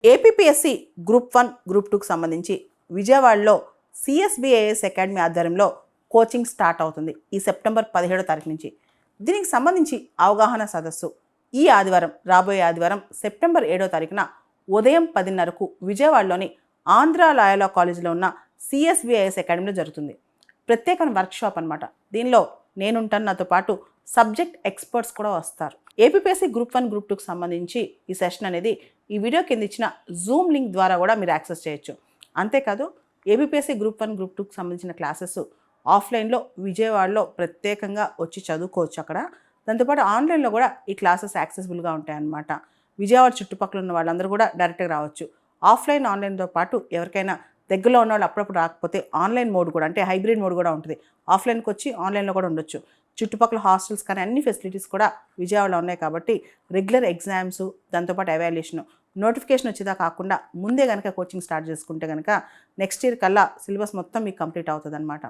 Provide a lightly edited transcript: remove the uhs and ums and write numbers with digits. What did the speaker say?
APPSC group 1, group 2కు సంబంధించి విజయవాడలో CSBIS academy ఆధ్వర్యంలో కోచింగ్ స్టార్ట్ అవుతుంది ఈ సెప్టెంబర్ 17వ తారీఖు నుంచి. దీనికి సంబంధించి అవగాహన సదస్సు ఈ ఆదివారం, రాబోయే ఆదివారం సెప్టెంబర్ 7వ తారీఖున ఉదయం 10:30కు విజయవాడలోని ఆంధ్ర లాయోలా కాలేజీలో ఉన్న సిఎస్బిఐఎస్ అకాడమీలో జరుగుతుంది. ప్రత్యేకమైన వర్క్షాప్ అనమాట. దీనిలో నేనుంటాను, నాతో పాటు సబ్జెక్ట్ ఎక్స్పర్ట్స్ కూడా వస్తారు. ఏపీపీఎస్సీ గ్రూప్ 1, గ్రూప్ 2కు సంబంధించి ఈ సెషన్ అనేది ఈ వీడియో కింద ఇచ్చిన జూమ్ లింక్ ద్వారా కూడా మీరు యాక్సెస్ చేయొచ్చు. అంతేకాదు ఏపీపీఎస్సీ గ్రూప్ 1, గ్రూప్ 2కు సంబంధించిన క్లాసెస్ ఆఫ్లైన్లో విజయవాడలో ప్రత్యేకంగా వచ్చి చదువుకోవచ్చు అక్కడ. దాంతోపాటు ఆన్లైన్లో కూడా ఈ క్లాసెస్ యాక్సెసిబుల్గా ఉంటాయన్నమాట. విజయవాడ చుట్టుపక్కల ఉన్న వాళ్ళందరూ కూడా డైరెక్ట్గా రావచ్చు. ఆఫ్లైన్, ఆన్లైన్తో పాటు ఎవరికైనా దగ్గరలో ఉన్న వాళ్ళు అప్పుడప్పుడు రాకపోతే ఆన్లైన్ మోడ్ కూడా, అంటే హైబ్రిడ్ మోడ్ కూడా ఉంటుంది. ఆఫ్లైన్కి వచ్చి ఆన్లైన్లో కూడా ఉండొచ్చు. చుట్టుపక్కల హాస్టల్స్ కానీ అన్ని ఫెసిలిటీస్ కూడా విజయవాడలో ఉన్నాయి కాబట్టి రెగ్యులర్ ఎగ్జామ్స్, దాంతోపాటు ఎవాల్యుయేషన్, నోటిఫికేషన్ వచ్చేదా కాకుండా ముందే కనుక కోచింగ్ స్టార్ట్ చేసుకుంటే కనుక నెక్స్ట్ ఇయర్ కల్లా సిలబస్ మొత్తం మీకు కంప్లీట్ అవుతుంది అనమాట.